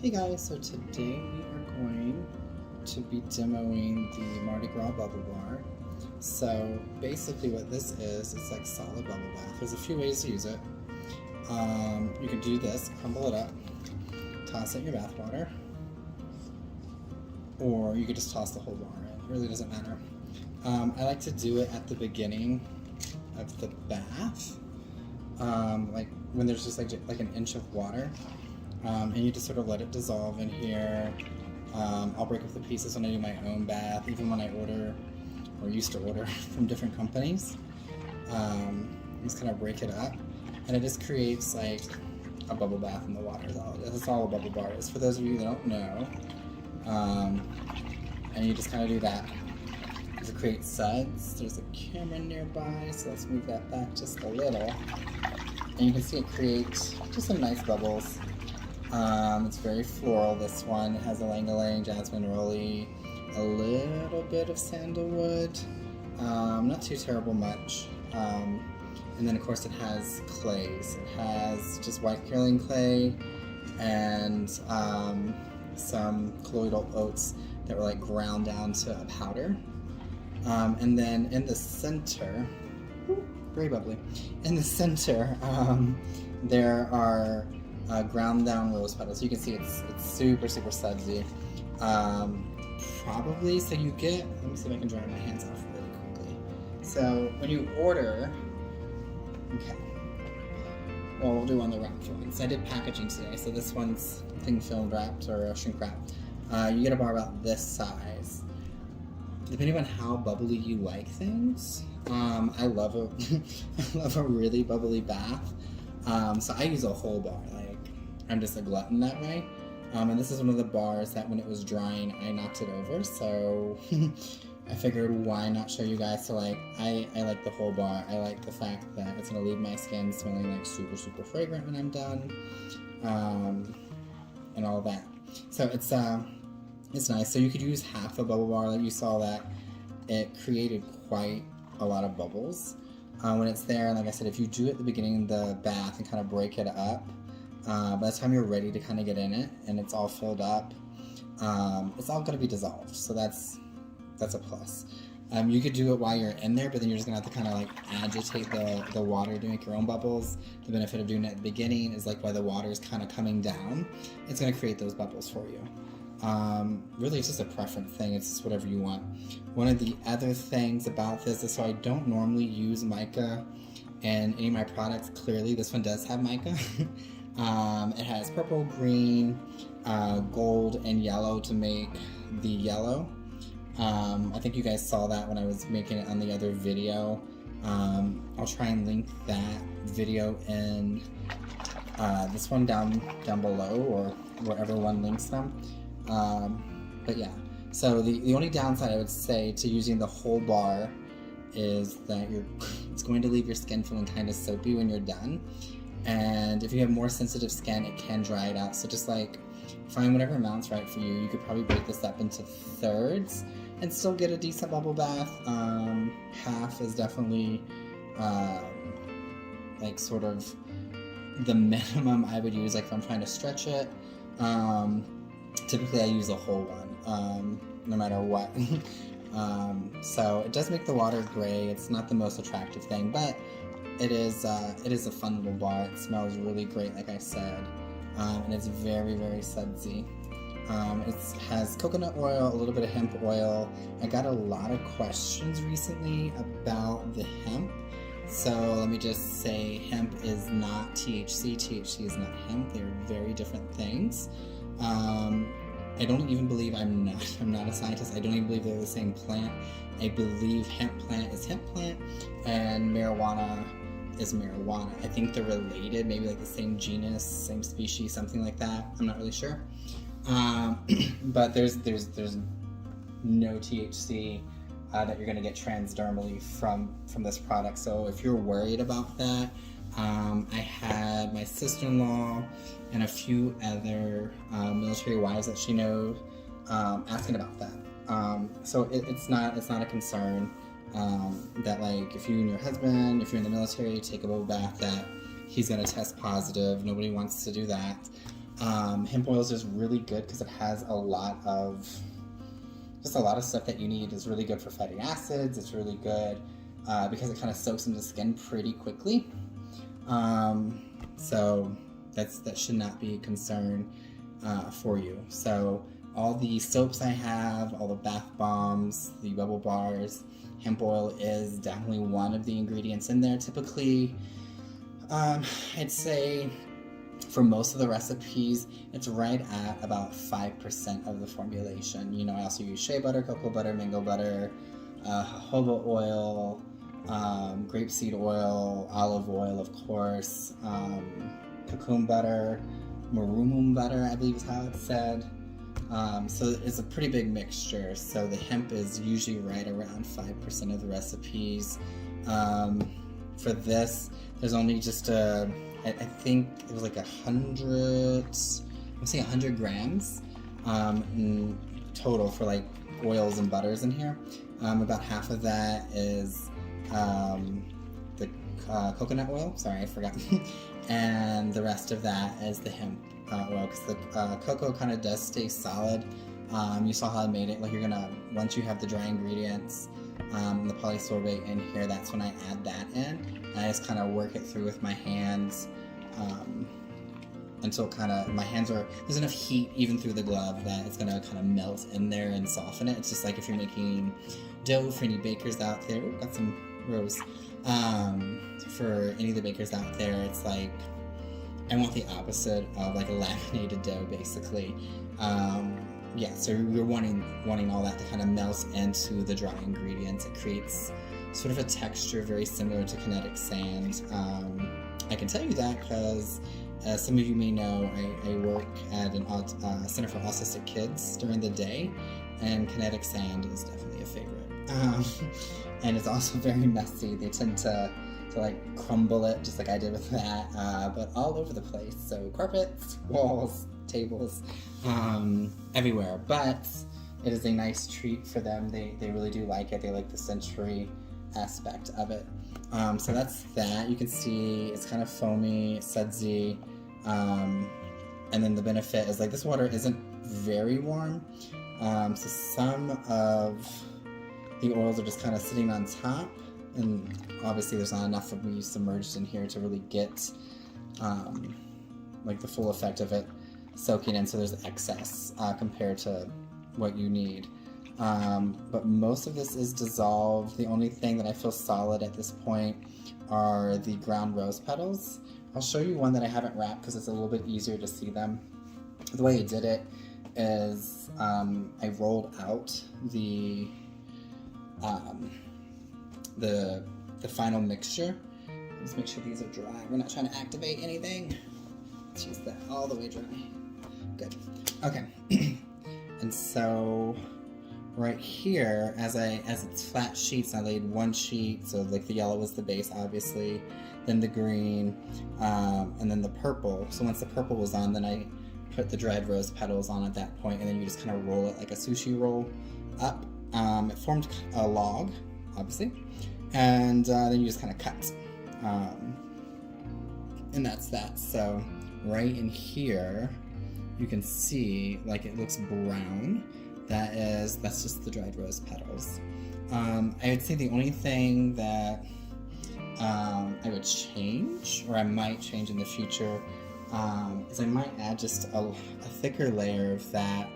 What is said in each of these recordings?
Hey guys, so today we are going to be demoing the Marti Gras bubble bar. So basically what this is, it's like solid bubble bath. There's a few ways to use it. You can do this, crumble it up, toss it in your bath water, or you could just toss the whole bar in. It really doesn't matter. I like to do it at the beginning of the bath, like when there's just like an inch of water. And you just sort of let it dissolve in here. I'll break up the pieces when I do my own bath, even when I order, or used to order, from different companies. Just kind of break it up, and it just creates like a bubble bath in the water. That's all a bubble bar is, for those of you that don't know. And you just kind of do that. To create suds. There's a camera nearby, so let's move that back just a little. And you can see it creates just some nice bubbles. It's very floral, this one. It has ylang-ylang, jasmine rolly, a little bit of sandalwood, not too terrible much. And then of course it has clays. It has just white kaolin clay and some colloidal oats that were like ground down to a powder. And then in the center, very bubbly, in the center there are ground down rose petals. You can see it's super sudsy. Probably, so you get, let me see if I can dry my hands off really quickly. So when you order, okay, well, we'll do on the wrapped ones. I did packaging today, so this one's thin film wrapped or shrink wrapped. You get a bar about this size. Depending on how bubbly you like things, I love a really bubbly bath. So I use a whole bar. Like, I'm just a glutton that way. And this is one of the bars that when it was drying, I knocked it over. So I figured, why not show you guys? So like, I like the whole bar. I like the fact that it's gonna leave my skin smelling like super fragrant when I'm done, and all that. So it's nice. So you could use half a bubble bar. Like you saw that it created quite a lot of bubbles. When it's there, and like I said, if you do it at the beginning of the bath and kind of break it up, by the time you're ready to kind of get in it and it's all filled up, it's all going to be dissolved. So that's a plus. You could do it while you're in there, but then you're just going to have to kind of like agitate the water to make your own bubbles. The benefit of doing it at the beginning is like while the water is kind of coming down, it's going to create those bubbles for you. Really it's just a preference thing. It's just whatever you want. One of the other things about this is, so I don't normally use mica in any of my products. Clearly this one does have mica. It has purple, green, gold, and yellow to make the yellow. I think you guys saw that when I was making it on the other video. I'll try and link that video in this one down below, or wherever one links them. But yeah, so the only downside I would say to using the whole bar is that it's going to leave your skin feeling kind of soapy when you're done. And if you have more sensitive skin, it can dry it out. So just like find whatever amount's right for you. You could probably break this up into thirds and still get a decent bubble bath. Half is definitely like sort of the minimum I would use, like if I'm trying to stretch it. Typically I use a whole one, no matter what. So it does make the water gray. It's not the most attractive thing, but it is a fun little bar. It smells really great, like I said, and it's very sudsy. It has coconut oil, a little bit of hemp oil. I got a lot of questions recently about the hemp. So let me just say, hemp is not THC. THC is not hemp. They're very different things. I don't even believe, I'm not a scientist, I don't even believe they're the same plant. I believe hemp plant is hemp plant and marijuana is marijuana. I think they're related, maybe like the same genus, same species, something like that. I'm not really sure. But there's no THC that you're gonna get transdermally from this product. So if you're worried about that, I had my sister-in-law and a few other military wives that she knows asking about that. So it's not a concern that like if you and your husband, if you're in the military, take a bubble bath, that he's gonna test positive. Nobody wants to do that. Hemp oil is just really good because it has a lot of stuff that you need. It's really good for fatty acids. It's really good because it kind of soaks into the skin pretty quickly. So that should not be a concern for you. So all the soaps I have, all the bath bombs, the bubble bars, hemp oil is definitely one of the ingredients in there. Typically, I'd say for most of the recipes, it's right at about 5% of the formulation. You know, I also use shea butter, cocoa butter, mango butter, jojoba oil, grapeseed oil, olive oil, of course, cocoon butter, marumum butter, I believe is how it's said. So it's a pretty big mixture. So the hemp is usually right around 5% of the recipes. For this, there's only just I think it was like 100 grams in total for like oils and butters in here. About half of that is the coconut oil. Sorry, I forgot. And the rest of that is the hemp oil, because the cocoa kind of does stay solid. You saw how I made it. Like, you're gonna, once you have the dry ingredients, the polysorbate in here, that's when I add that in. And I just kind of work it through with my hands until my hands are, there's enough heat even through the glove that it's gonna kind of melt in there and soften it. It's just like if you're making dough for any bakers out there. Ooh, got some rose. For any of the bakers out there, it's like, I want the opposite of like a laminated dough, basically. Yeah, so you're wanting all that to kind of melt into the dry ingredients. It creates sort of a texture very similar to kinetic sand. I can tell you that because, as some of you may know, I work at an Center for Autistic Kids during the day, and kinetic sand is definitely a favorite. And it's also very messy. They tend to like crumble it, just like I did with that, but all over the place. So carpets, walls, tables, everywhere. But it is a nice treat for them. They really do like it. They like the sensory aspect of it. So that's that. You can see it's kind of foamy, sudsy, and then the benefit is like this water isn't very warm, so some of the oils are just kind of sitting on top, and obviously there's not enough of me submerged in here to really get like the full effect of it soaking in, so there's excess compared to what you need. But most of this is dissolved. The only thing that I feel solid at this point are the ground rose petals. I'll show you one that I haven't wrapped because it's a little bit easier to see them. The way I did it is I rolled out the final mixture. Let's make sure these are dry. We're not trying to activate anything. Let's use that all the way dry. Good. Okay. And so right here, as it's flat sheets, I laid one sheet, so like the yellow was the base, obviously, then the green, and then the purple. So once the purple was on, then I put the dried rose petals on at that point, and then you just kind of roll it like a sushi roll up. It formed a log, obviously, and then you just kind of cut. And that's that. So right in here, you can see like it looks brown. That's just the dried rose petals. I would say the only thing that I would change, or I might change in the future, is I might add just a thicker layer of that.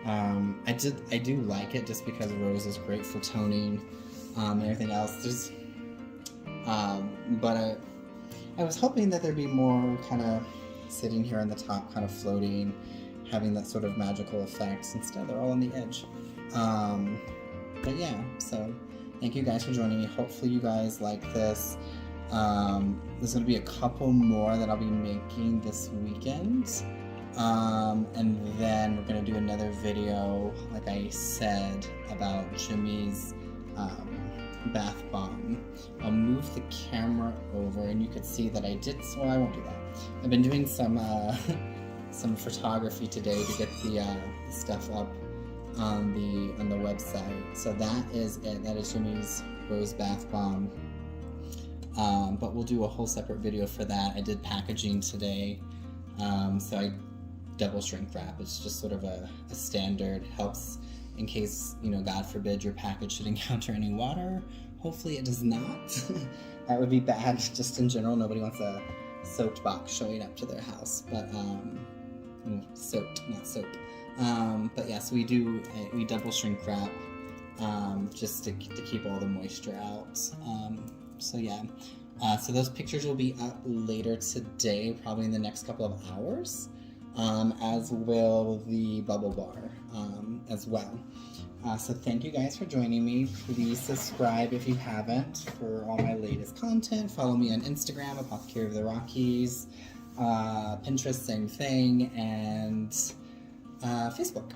I do like it just because rose is great for toning and everything else. But I was hoping that there'd be more kind of sitting here on the top, kind of floating, having that sort of magical effect. Instead, they're all on the edge. But yeah, so thank you guys for joining me. Hopefully you guys like this. There's going to be a couple more that I'll be making this weekend. And then we're going to do another video, like I said, about Jimmy's bath bomb. I'll move the camera over and you could see that I did, well, I won't do that. I've been doing some photography today to get the stuff up on the website. So that is it. That is Jimmy's rose bath bomb. But we'll do a whole separate video for that. I did packaging today, so double shrink wrap. It's just sort of a standard, helps in case, you know, God forbid your package should encounter any water. Hopefully it does not. That would be bad just in general. Nobody wants a soaked box showing up to their house, but soaked, not soap. But yes, we double shrink wrap just to keep all the moisture out. So yeah, so those pictures will be up later today, probably in the next couple of hours, as will the bubble bar as well. So thank you guys for joining me. Please subscribe if you haven't for all my latest content. Follow me on Instagram, Apothecary of the Rockies, Pinterest, same thing, and Facebook.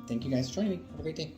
Thank you guys for joining me. Have a great day.